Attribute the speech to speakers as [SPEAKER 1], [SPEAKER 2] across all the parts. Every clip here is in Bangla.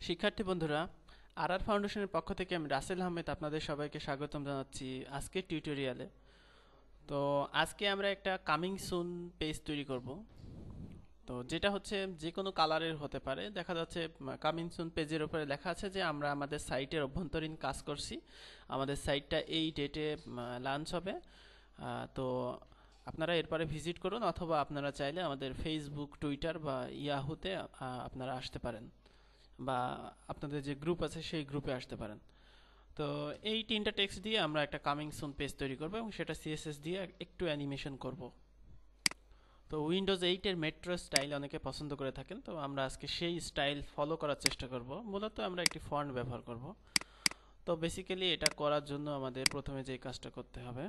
[SPEAKER 1] শিক্ষার্থী বন্ধুরা, আর ফাউন্ডেশনের পক্ষ থেকে আমি রাসেল আহমেদ আপনাদের সবাইকে স্বাগতম জানাচ্ছি আজকের টিউটোরিয়ালে। তো আজকে আমরা একটা কামিং সুন পেজ তৈরি করব। তো যেটা হচ্ছে যে কোনো কালারের হতে পারে। দেখা যাচ্ছে কামিং সুন পেজের উপরে লেখা আছে যে আমরা আমাদের সাইটের অভ্যন্তরীণ কাজ করছি, আমাদের সাইটটা এই ডেটে লঞ্চ হবে। তো আপনারা এরপরে ভিজিট করুন, অথবা আপনারা চাইলে আমাদের ফেসবুক, টুইটার বা ইয়াহুতে আপনারা আসতে পারেন, বা আপনাদের যে গ্রুপ আছে সেই গ্রুপে আসতে পারেন। তো এই তিনটা টেক্সট দিয়ে আমরা একটা কামিং সুন পেজ তৈরি করব এবং সেটা সিএসএস দিয়ে একটু অ্যানিমেশন করব। তো উইন্ডোজ 8 এর মেট্রো স্টাইল অনেকে পছন্দ করে থাকেন, তো আমরা আজকে সেই স্টাইল ফলো করার চেষ্টা করব। মূলত আমরা একটি ফন্ট ব্যবহার করব। তো বেসিক্যালি এটা করার জন্য আমাদের প্রথমে যে কাজটা করতে হবে,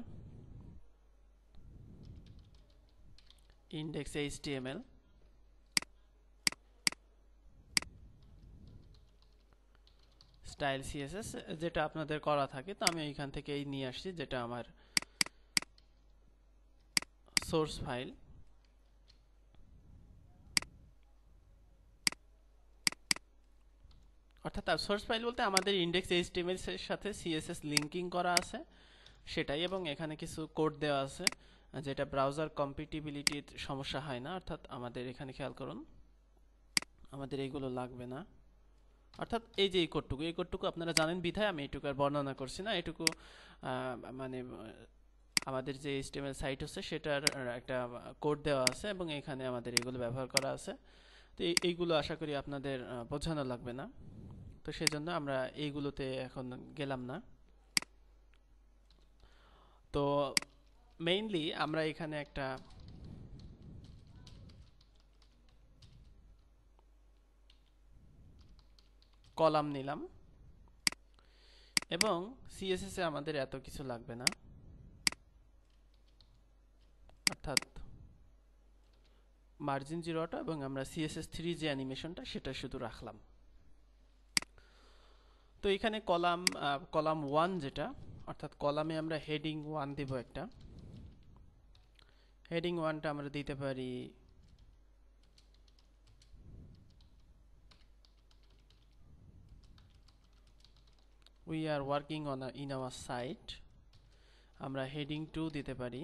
[SPEAKER 1] ইনডেক্স এইচটিএমএল স্টাইল সিএসএস যেটা আপনাদের করা থাকে। তো আমি এইখান থেকে এই নিয়ে আসছি, যেটা আমার সোর্স ফাইল। অর্থাৎ সোর্স ফাইল বলতে আমাদের ইনডেক্স এইচটিএমএল এর সাথে সিএসএস লিঙ্কিং করা আছে সেটাই, এবং এখানে কিছু কোড দেওয়া আছে যেটা ব্রাউজার কম্পিটিবিলিটির সমস্যা হয় না। অর্থাৎ আমাদের এখানে খেয়াল করুন, আমাদের এইগুলো লাগবে না। অর্থাৎ এই যে এই কোডটুকু আপনারা জানেন বিধায় আমি এইটুকু আর বর্ণনা করছি না। এটুকু মানে আমাদের যে এইচটিএমএল সাইট হচ্ছে সেটার একটা কোড দেওয়া আছে এবং এখানে আমাদের এগুলো ব্যবহার করা আছে। তো এইগুলো আশা করি আপনাদের বোঝানো লাগবে না। তো সেজন্য আমরা এইগুলোতে এখন গেলাম না। তো মেইনলি আমরা এখানে একটা কলাম নিলাম এবং সিএসএস এ আমাদের এত কিছু লাগবে না। অর্থাৎ মার্জিন 0 এবং আমরা CSS3 যে অ্যানিমেশনটা সেটা শুধু রাখলাম। তো এখানে কলাম 1 যেটা, অর্থাৎ কলামে আমরা হেডিং 1 দিব। একটা হেডিং 1টা আমরা দিতে পারি we are working on in our site. আমরা হেডিং 2 দিতে পারি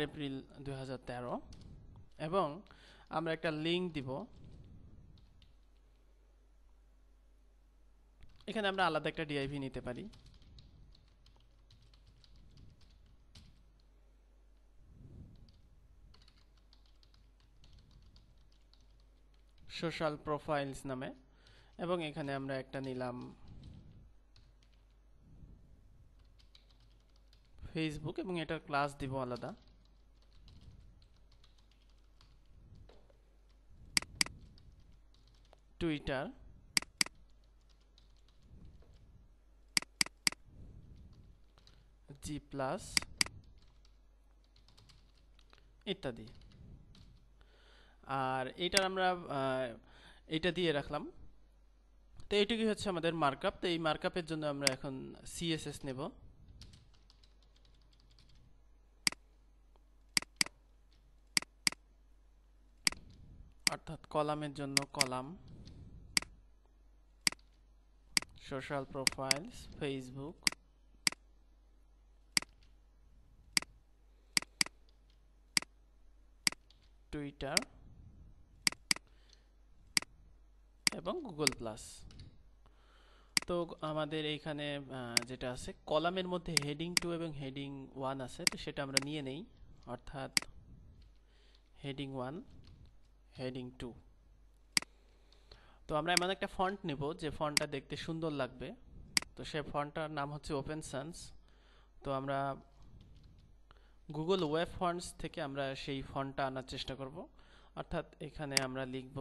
[SPEAKER 1] এপ্রিল 4, 2013, এবং আমরা একটা লিংক দিব। এখানে আমরা আলাদা একটা ডিআইভি নিতে পারি। সোশ্যাল প্রোফাইলস নামে, এবং এখানে আমরা একটা নিলাম ফেসবুক, এবং এটার ক্লাস দিব আলাদা। টুইটার, জি প্লাস ইত্যাদি। আর এটার আমরা এটা দিয়ে রাখলাম। তো এইটুকুই হচ্ছে আমাদের মার্কআপ। তো এই মার্কআপের জন্য আমরা এখন সিএসএস নেব। অর্থাৎ কলামের জন্য column, social profiles Facebook, Twitter এবং গুগল প্লাস। তো আমাদের এইখানে যেটা আছে কলামের মধ্যে হেডিং 2 এবং হেডিং 1 আছে, তো সেটা আমরা নিয়ে নেই। অর্থাৎ হেডিং 1, হেডিং 2। তো আমরা এমন একটা ফন্ট নেব যে ফন্টটা দেখতে সুন্দর লাগবে। তো সেই ফন্টটার নাম হচ্ছে ওপেন সান্স। তো আমরা গুগল ওয়েব ফন্টস থেকে আমরা সেই ফন্টটা আনার চেষ্টা করব। অর্থাৎ এখানে আমরা লিখব,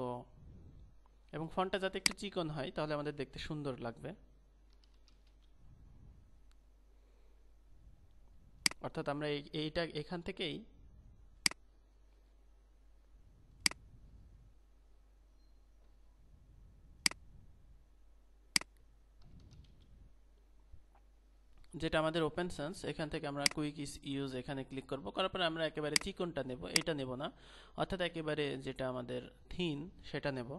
[SPEAKER 1] এবং ফন্টটা যাতে একটু চিকন হয় তাহলে আমাদের দেখতে সুন্দর লাগবে। অর্থাৎ আমরা এইটা এখান থেকেই যেটা আমাদের ওপেন সেন্স, এখান থেকে আমরা কুইক ইউজ এখানে ক্লিক করব। করার পরে আমরা একেবারে চিকনটা নেব, এটা নেব না, অর্থাৎ একেবারে যেটা আমাদের থিন সেটা নেব।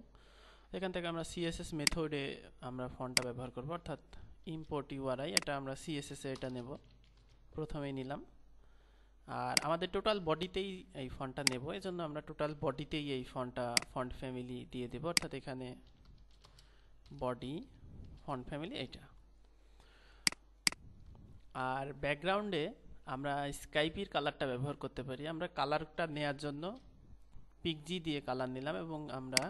[SPEAKER 1] এখান থেকে আমরা সিএসএস মেথডে আমরা ফন্টটা ব্যবহার করব, অর্থাৎ ইম্পোর্ট ইউআরআই, এটা আমরা সিএসএস এ এটা নেব, প্রথমেই নিলাম। আর আমাদের টোটাল বডিতেই এই ফন্টটা নেব, এজন্য আমরা টোটাল বডিতেই এই ফন্টটা ফন্ট ফ্যামিলি দিয়ে দেব, অর্থাৎ এখানে বডি ফন্ট ফ্যামিলি এইটা। আর ব্যাকগ্রাউন্ডে আমরা স্কাইপির কালারটা ব্যবহার করতে পারি। আমরা কালারটা নেয়ার জন্য পিকজি দিয়ে কালার নিলাম এবং আমরা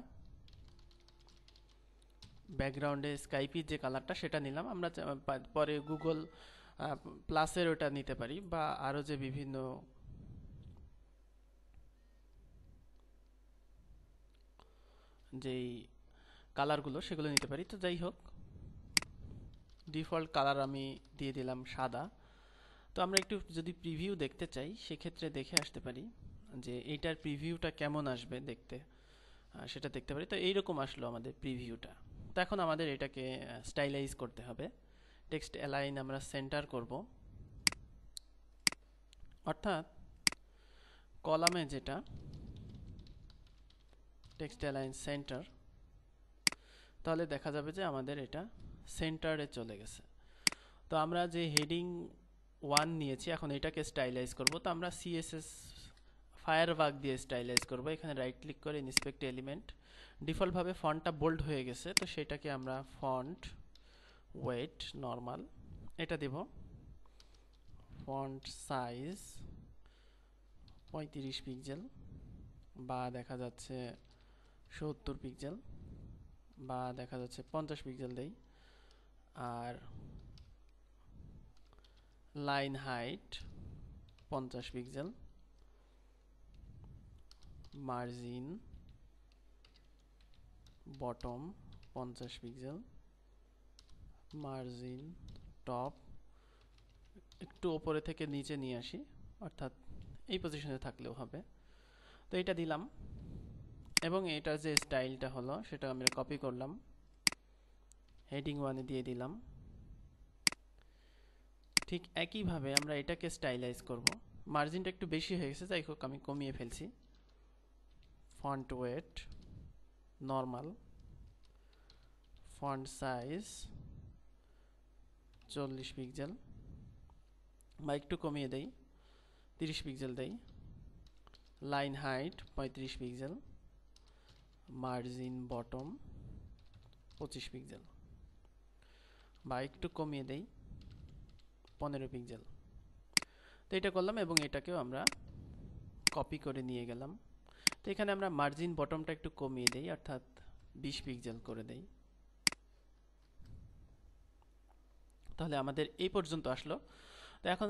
[SPEAKER 1] ব্যাকগ্রাউন্ডে স্কাইপির যে কালারটা সেটা নিলাম। আমরা পরে গুগল প্লাসের ওটা নিতে পারি, বা আরও যে বিভিন্ন যেই কালারগুলো সেগুলো নিতে পারি। তো যাই হোক, ডিফল্ট কালার আমি দিয়ে দিলাম সাদা। তো আমরা একটু যদি প্রিভিউ দেখতে চাই সেক্ষেত্রে দেখে আসতে পারি যে এইটার প্রিভিউটা কেমন আসবে দেখতে, সেটা দেখতে পারি। তো এইরকম আসলো আমাদের প্রিভিউটা। তো এখন আমাদের এটাকে স্টাইলাইজ করতে হবে। টেক্সট অ্যালাইন আমরা সেন্টার করব, অর্থাৎ কলামে যেটা টেক্সট অ্যালাইন সেন্টার, তাহলে দেখা যাবে যে আমাদের এটা সেন্টারে চলে গেছে। তো আমরা যে হেডিং 1 নিয়েছি, এখন এটাকে স্টাইলাইজ করব। তো আমরা সিএসএস ফায়ারবাগ দিয়ে স্টাইলাইজ করব। এখানে রাইট ক্লিক করে ইন্সপেক্ট এলিমেন্ট, ডিফল্টভাবে ফন্টটা বোল্ড হয়ে গেছে, তো সেটাকে আমরা ফন্ট ওয়েট নর্মাল এটা দেব। ফন্ট সাইজ 35 পিক্সেল, বা দেখা যাচ্ছে 70 পিক্সেল, বা দেখা যাচ্ছে 50 পিক্সেল দেই। আর line height 50 pixel, margin bottom 50 pixel, margin top একটু উপরে থেকে নিচে নিয়ে আসি, অর্থাৎ এই পজিশনে থাকলেও হবে। তো এটা দিলাম এবং এটার যে স্টাইলটা হলো সেটা আমরা কপি করলাম, হেডিং 1 এ দিয়ে দিলাম। ঠিক একইভাবে আমরা এটাকে স্টাইলাইজ করব। মার্জিনটা একটু বেশি হয়ে গেছে, যাই হোক আমি কমিয়ে ফেলছি। Font wait normal, font size 40 pixel, বা একটু কমিয়ে দেই, 30 পিক্সেল দেই। Line height 35 pixel, margin bottom 25 pixel, বা একটু কমিয়ে দেই 15 পিক্সেল। তো এটা করলাম এবং এটাকেও আমরা কপি করে নিয়ে গেলাম। তো এখানে আমরা মার্জিন বটমটা একটু কমিয়ে দেই, অর্থাৎ 20 পিক্সেল করে দেই। তাহলে আমাদের এই পর্যন্ত আসলো। তো এখন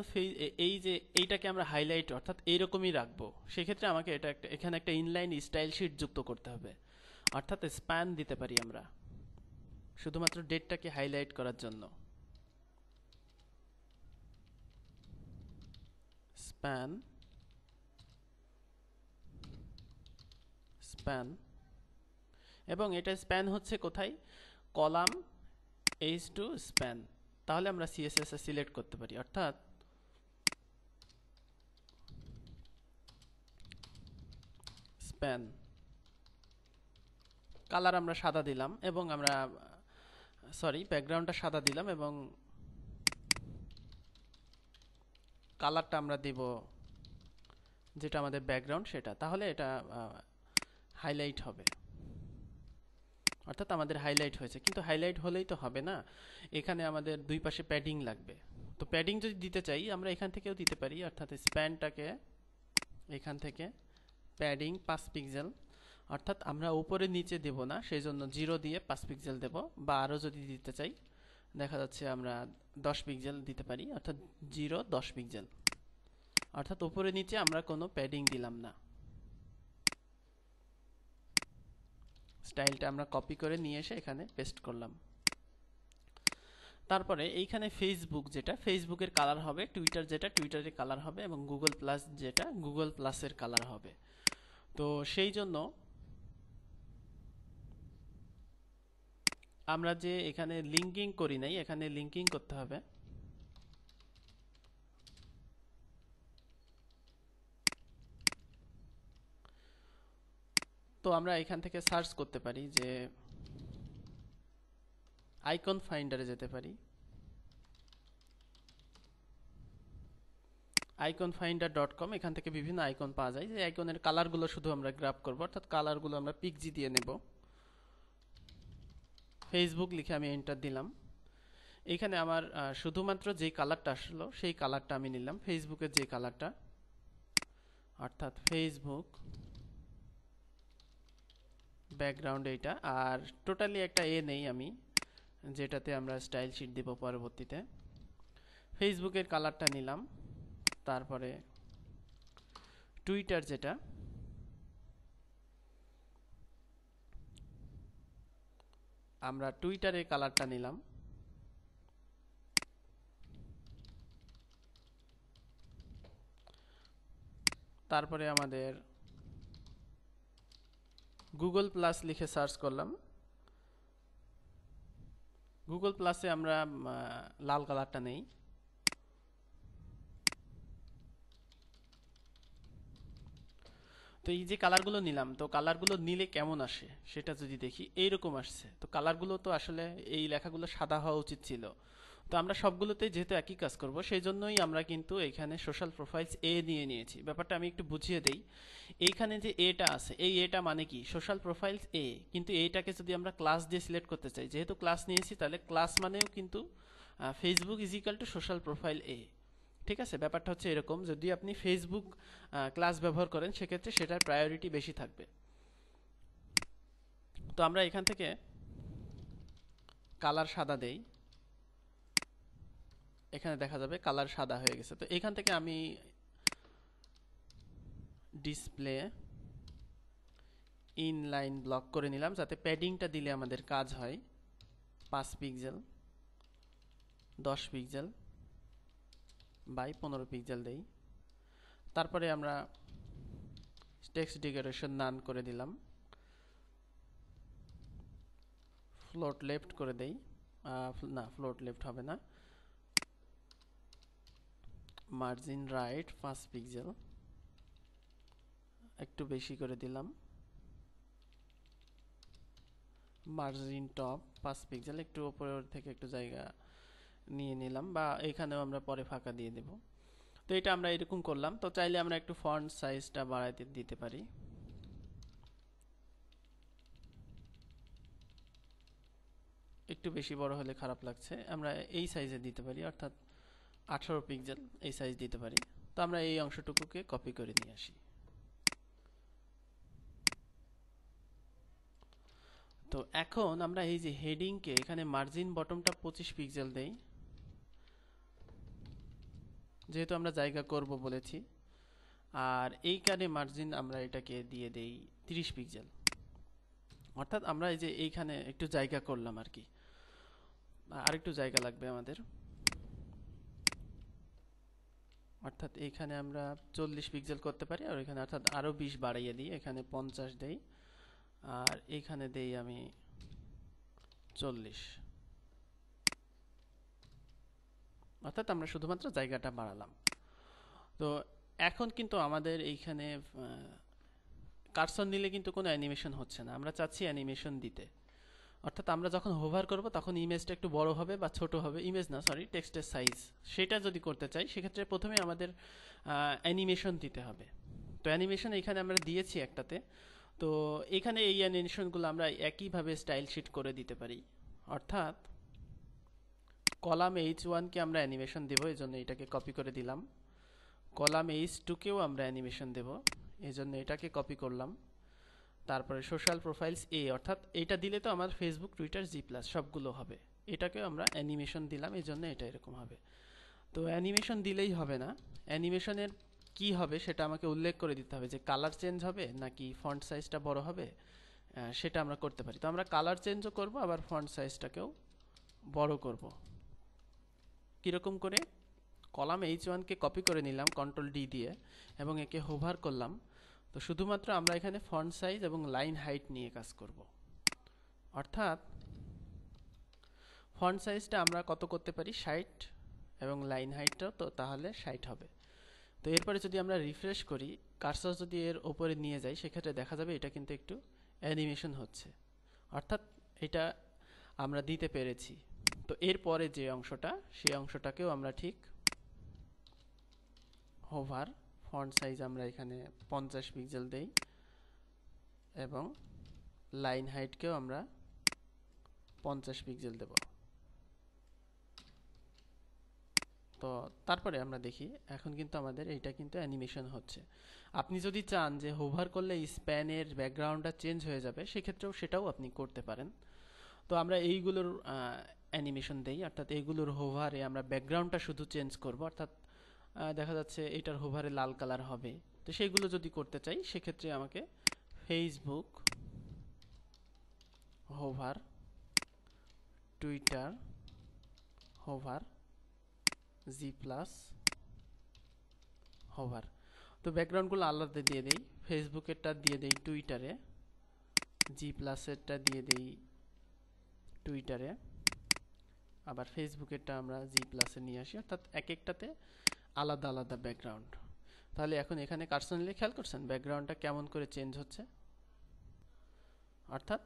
[SPEAKER 1] এই যে এইটাকে আমরা হাইলাইট অর্থাৎ এইরকমই রাখবো, সেক্ষেত্রে আমাকে এটা এখানে একটা ইনলাইন স্টাইল শিট যুক্ত করতে হবে, অর্থাৎ স্প্যান দিতে পারি আমরা শুধুমাত্র ডেটটাকে হাইলাইট করার জন্য। স্প্যান স্প্যান এবং এটা স্প্যান হচ্ছে কোথায়, কলাম h2 স্প্যান। তাহলে আমরা সিএসএস এ সিলেক্ট করতে পারি, অর্থাৎ স্প্যান কালার আমরা সাদা দিলাম এবং আমরা ব্যাকগ্রাউন্ডটা সাদা দিলাম এবং কালারটা আমরা দিব যেটা আমাদের ব্যাকগ্রাউন্ড সেটা। তাহলে এটা হাইলাইট হবে, অর্থাৎ আমাদের হাইলাইট হয়েছে। কিন্তু হাইলাইট হলেই তো হবে না, এখানে আমাদের দুই পাশে প্যাডিং লাগবে। তো প্যাডিং যদি দিতে চাই আমরা এখান থেকেও দিতে পারি, অর্থাৎ স্প্যানটাকে এখান থেকে প্যাডিং 5 পিক্সেল, অর্থাৎ আমরা উপরে নিচে দেব না, সেই জন্য 0 দিয়ে 5 পিক্সেল দেব। বা আরও যদি দিতে চাই দেখা যাচ্ছে আমরা 10 পিক্সেল দিতে পারি, অর্থাৎ 0 10 পিক্সেল, অর্থাৎ উপরে নিচে আমরা কোনো প্যাডিং দিলাম না। স্টাইলটা আমরা কপি করে নিয়ে এসে এখানে পেস্ট করলাম। তারপরে এইখানে ফেসবুক যেটা ফেসবুকের কালার হবে, টুইটার যেটা টুইটারের কালার হবে, এবং গুগল প্লাস যেটা গুগল প্লাসের কালার হবে। তো সেই জন্য আমরা যে এখানে লিঙ্কিং করি নাই, এখানে লিঙ্কিং করতে হবে। তো আমরা এখান থেকে সার্চ করতে পারি যে আইকন ফাইন্ডারে যেতে পারি। iconfinder.com, এখান থেকে বিভিন্ন আইকন পাওয়া যায়। যে আইকনের কালারগুলো শুধু আমরা গ্র্যাব করব, অর্থাৎ কালারগুলো আমরা পিক্সি দিয়ে নেব। ফেসবুক লিখে আমি এন্টার দিলাম। এখানে আমার শুধুমাত্র যেই কালারটা আসলো সেই কালারটা আমি নিলাম, ফেসবুকের যে কালারটা, অর্থাৎ ফেসবুক ব্যাকগ্রাউন্ড এইটা। আর টোটালি একটা নেই আমি, যেটাতে আমরা স্টাইল শিট দেব পরবর্তীতে। ফেসবুকের কালারটা নিলাম। তারপরে টুইটার, যেটা আমরা টুইটারের কালারটা নিলাম। তারপরে আমাদের গুগল প্লাস লিখে সার্চ করলাম। গুগল প্লাসে আমরা লাল কালারটা নেই। তো এই যে কালারগুলো নিলাম, তো কালারগুলো নিলে কেমন আসে সেটা যদি দেখি, এইরকম আসছে। তো কালারগুলো তো আসলে এই লেখাগুলো সাদা হওয়া উচিত ছিল। তো আমরা সবগুলোতে যেহেতু একই কাজ করব, সেই জন্যই আমরা কিন্তু এখানে সোশ্যাল প্রোফাইলস নিয়ে নিয়েছি। ব্যাপারটা আমি একটু বুঝিয়ে দেই। এইখানে যে এটা আছে, এই এটা মানে কি সোশ্যাল প্রোফাইলস কিন্তু এইটাকে যদি আমরা ক্লাস দিয়ে সিলেক্ট করতে চাই, যেহেতু ক্লাস নিয়েছি, তাহলে ক্লাস মানেও কিন্তু Facebook is equal to social profile ঠিক আছে। ব্যাপারটা হচ্ছে এরকম, যদি আপনি ফেসবুক ক্লাস ব্যবহার করেন সেক্ষেত্রে সেটার প্রায়োরিটি বেশি থাকবে। তো আমরা এখান থেকে কালার সাদা দেই, এখানে দেখা যাবে কালার সাদা হয়ে গেছে। তো এখান থেকে আমি ডিসপ্লে ইনলাইন ব্লক করে নিলাম, যাতে প্যাডিংটা দিলে আমাদের কাজ হয়। 5 পিক্সেল 10 পিক্সেল বাই 15 পিক্সেল দেই। তারপরে আমরা টেক্সট ডেকোরেশন নান করে দিলাম, ফ্লোট লেফট করে দেই। না, ফ্লোট লেফট হবে না, মার্জিন রাইট 5 পিক্সেল একটু বেশি করে দিলাম, মার্জিন টপ 5 পিক্সেল একটু উপরের থেকে একটু জায়গা নিয়ে নিলাম, বা এখানেও আমরা পরে ফাঁকা দিয়ে দেব। তো এটা আমরা এরকম করলাম। তো চাইলে আমরা একটু ফন্ট সাইজটা বাড়াইতে দিতে পারি। একটু বেশি বড় হলে খারাপ লাগছে, আমরা এই সাইজে দিতে পারি, অর্থাৎ 18 পিক্সেল এই সাইজ দিতে পারি। তো আমরা এই অংশটুকুকে কপি করে নিয়ে আসি। তো এখন আমরা এই যে হেডিংকে এখানে মার্জিন বটমটা 25 পিক্সেল দেই, যেহেতু আমরা জায়গা করব বলেছি। আর এইখানে মার্জিন আমরা এটাকে দিয়ে দেই 30 পিক্সেল, অর্থাৎ আমরা এই যে এইখানে একটু জায়গা করলাম আর কি, আর একটু জায়গা লাগবে আমাদের। অর্থাৎ এইখানে আমরা 40 পিক্সেল করতে পারি, আর এখানে অর্থাৎ আরো 20 বাড়াইয়ে দিই, এখানে 50 দেই, আর এইখানে দেই আমি 40। অর্থাৎ আমরা শুধুমাত্র জায়গাটা বাড়ালাম। তো এখন কিন্তু আমাদের এইখানে কার্সর নিলে কিন্তু কোনো অ্যানিমেশন হচ্ছে না, আমরা চাচ্ছি অ্যানিমেশন দিতে। অর্থাৎ আমরা যখন হোভার করব তখন ইমেজটা একটু বড় হবে বা ছোট হবে, ইমেজ না সরি টেক্সটের সাইজ, সেটা যদি করতে চাই সেক্ষেত্রে প্রথমে আমাদের অ্যানিমেশন দিতে হবে। তো অ্যানিমেশন এখানে আমরা দিয়েছি একটাতে। তো এখানে এই অ্যানিমেশনগুলো আমরা একইভাবে স্টাইল শিট করে দিতে পারি। অর্থাৎ কলাম H1কে আমরা অ্যানিমেশন দেব, এই জন্য এটাকে কপি করে দিলাম। কলাম H2কেও আমরা অ্যানিমেশন দেব, এই জন্য এটাকে কপি করলাম। তারপরে সোশ্যাল প্রোফাইলস অর্থাৎ এটা দিলে তো আমার ফেসবুক টুইটার জি প্লাস সবগুলো হবে, এটাকেও আমরা অ্যানিমেশন দিলাম, এই জন্য এটা এরকম হবে। তো অ্যানিমেশন দিলেই হবে না, অ্যানিমেশনের কি হবে সেটা আমাকে উল্লেখ করে দিতে হবে, যে কালার চেঞ্জ হবে নাকি ফন্ট সাইজটা বড় হবে, সেটা আমরা করতে পারি। তো আমরা কালার চেঞ্জও করব, আবার ফন্ট সাইজটাকেও বড় করব। কীরকম করে? কলাম H1কে কপি করে নিলাম কন্ট্রোল ডি দিয়ে, এবং একে হোভার করলাম। তো শুধুমাত্র আমরা এখানে ফন্ট সাইজ এবং লাইন হাইট নিয়ে কাজ করব। অর্থাৎ ফন্ট সাইজটা আমরা কত করতে পারি, 60, এবং লাইন হাইটটাও তো তাহলে 60 হবে। তো এরপরে যদি আমরা রিফ্রেশ করি, কার্সর যদি এর উপরে নিয়ে যাই, সেক্ষেত্রে দেখা যাবে এটা কিন্তু একটু অ্যানিমেশন হচ্ছে, অর্থাৎ এটা আমরা দিতে পেরেছি। তো এরপরে যে অংশটা, সেই অংশটাকেও আমরা ঠিক হোভার, ফন্ট সাইজ আমরা এখানে 50 পিক্সেল দেই এবং লাইন হাইটকেও আমরা 50 পিক্সেল দেব। তো তারপরে আমরা দেখি এখন কিন্তু আমাদের এইটা কিন্তু অ্যানিমেশন হচ্ছে। আপনি যদি চান যে হোভার করলে স্প্যানের ব্যাকগ্রাউন্ডটা চেঞ্জ হয়ে যাবে, সেক্ষেত্রেও সেটাও আপনি করতে পারেন। তো আমরা এইগুলোর অ্যানিমেশন দেই, অর্থাৎ এইগুলোর হোভারে আমরা ব্যাকগ্রাউন্ডটা শুধু চেঞ্জ করব, অর্থাৎ দেখা যাচ্ছে এটার হোভারে লাল কালার হবে। তো সেইগুলো যদি করতে চাই, সেক্ষেত্রে আমাকে Facebook hover, Twitter hover, G plus hover, তো ব্যাকগ্রাউন্ডগুলো আলাদা দিয়ে দেই। ফেসবুকেরটা দিয়ে দেই টুইটারে, জি প্লাসেরটা দিয়ে দেই টুইটারে, আবার ফেসবুকেরটা আমরা জি প্লাসে নিয়ে আসি, অর্থাৎ এক একটাতে আলাদা আলাদা ব্যাকগ্রাউন্ড। তাহলে এখন এখানে কার্সনলি খেয়াল করছেন ব্যাকগ্রাউন্ডটা কেমন করে চেঞ্জ হচ্ছে, অর্থাৎ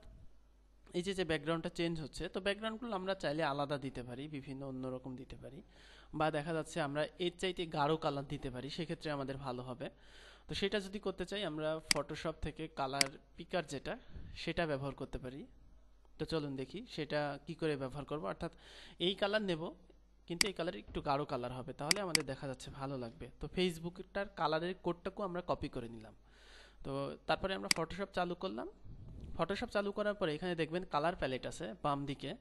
[SPEAKER 1] এই যে ব্যাকগ্রাউন্ডটা চেঞ্জ হচ্ছে। তো ব্যাকগ্রাউন্ডগুলো আমরা চাইলে আলাদা দিতে পারি, বিভিন্ন অন্যরকম দিতে পারি, বা দেখা যাচ্ছে আমরা এর চাইতে গাঢ় কালার দিতে পারি, সেক্ষেত্রে আমাদের ভালো হবে। তো সেটা যদি করতে চাই, আমরা ফটোশপ থেকে কালার পিকার যেটা, সেটা ব্যবহার করতে পারি। তো চলুন দেখি সেটা কি করে ব্যবহার করব। অর্থাৎ এই কালার নেব, কিন্তু এই কালার একটু গাঢ় কালার হবে, তাহলে আমাদের দেখা যাচ্ছে ভালো লাগবে। তো ফেসবুকটার কালারের কোডটাকেও আমরা কপি করে নিলাম। তো তারপরে আমরা ফটোশপ চালু করলাম। ফটোশপ চালু করার পরে এখানে দেখবেন কালার প্যালেট আছে বাম দিকে,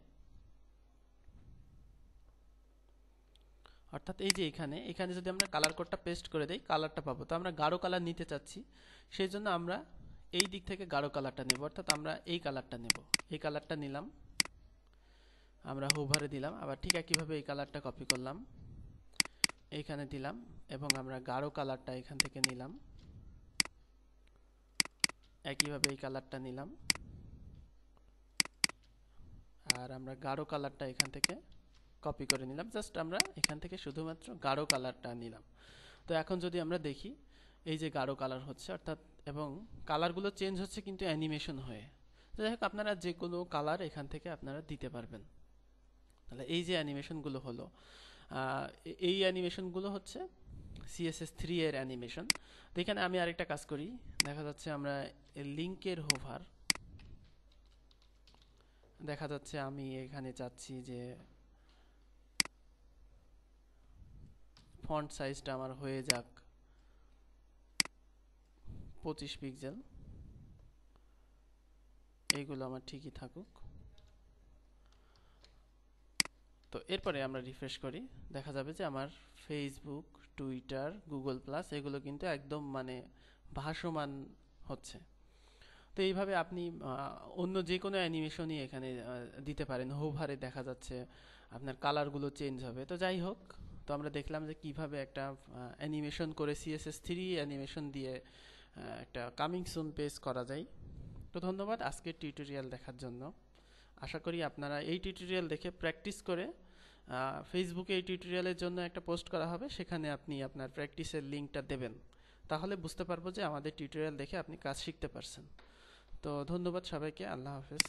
[SPEAKER 1] অর্থাৎ এই যে এখানে এখানে যদি আমরা কালার কোডটা পেস্ট করে দেই, কালারটা পাবো। তো আমরা গাঢ় কালার নিতে চাচ্ছি, সেই জন্য আমরা এই দিক থেকে গাঢ় কালারটা নেব, অর্থাৎ আমরা এই কালারটা নেব। এই কালারটা নিলাম, আমরা হোভারে দিলাম, আবার ঠিক একইভাবে এই কালারটা কপি করলাম, এইখানে দিলাম, এবং আমরা গাঢ় কালারটা এখান থেকে নিলাম, একইভাবে এই কালারটা নিলাম, আর আমরা গাঢ় কালারটা এখান থেকে কপি করে নিলাম। জাস্ট আমরা এখান থেকে শুধুমাত্র গাঢ় কালারটা নিলাম। তো এখন যদি আমরা দেখি, এই যে গাঢ় কালার হচ্ছে, অর্থাৎ এবং কালারগুলো চেঞ্জ হচ্ছে কিন্তু অ্যানিমেশন হয়ে। তো যাই হোক, আপনারা যে কোনো কালার এখান থেকে আপনারা দিতে পারবেন। তাহলে এই যে অ্যানিমেশনগুলো হলো, এই অ্যানিমেশনগুলো হচ্ছে CSS3 এর অ্যানিমেশন। তো এখানে আমি আরেকটা কাজ করি, দেখা যাচ্ছে আমরা লিঙ্কের হোভার, দেখা যাচ্ছে আমি এখানে চাচ্ছি যে ফন্ট সাইজটা আমার হয়ে যাক 25 পিক্সেল, এইগুলো আমার ঠিকই থাকুক। তো এরপরে আমরা রিফ্রেশ করি, দেখা যাবে যে আমার ফেসবুক, টুইটার, গুগল প্লাস এগুলো কিন্তু একদম মানে ভাসমান হচ্ছে। তো এইভাবে আপনি অন্য যে কোনো অ্যানিমেশনই এখানে দিতে পারেন। হোভারে দেখা যাচ্ছে আপনার কালারগুলো চেঞ্জ হবে। তো যাই হোক, তো আমরা দেখলাম যে কিভাবে একটা অ্যানিমেশন করে CSS3 অ্যানিমেশন দিয়ে একটা কামিং সুন পেজ করা যায়। তো ধন্যবাদ আজকের টিউটোরিয়াল দেখার জন্য। আশা করি আপনারা এই টিউটোরিয়াল দেখে প্র্যাকটিস করে, ফেসবুকে এই টিউটোরিয়ালের জন্য একটা পোস্ট করা হবে, সেখানে আপনি আপনার প্র্যাকটিসের লিঙ্কটা দেবেন, তাহলে বুঝতে পারবো যে আমাদের টিউটোরিয়াল দেখে আপনি কাজ শিখতে পারছেন। তো ধন্যবাদ সবাইকে, আল্লাহ হাফেজ।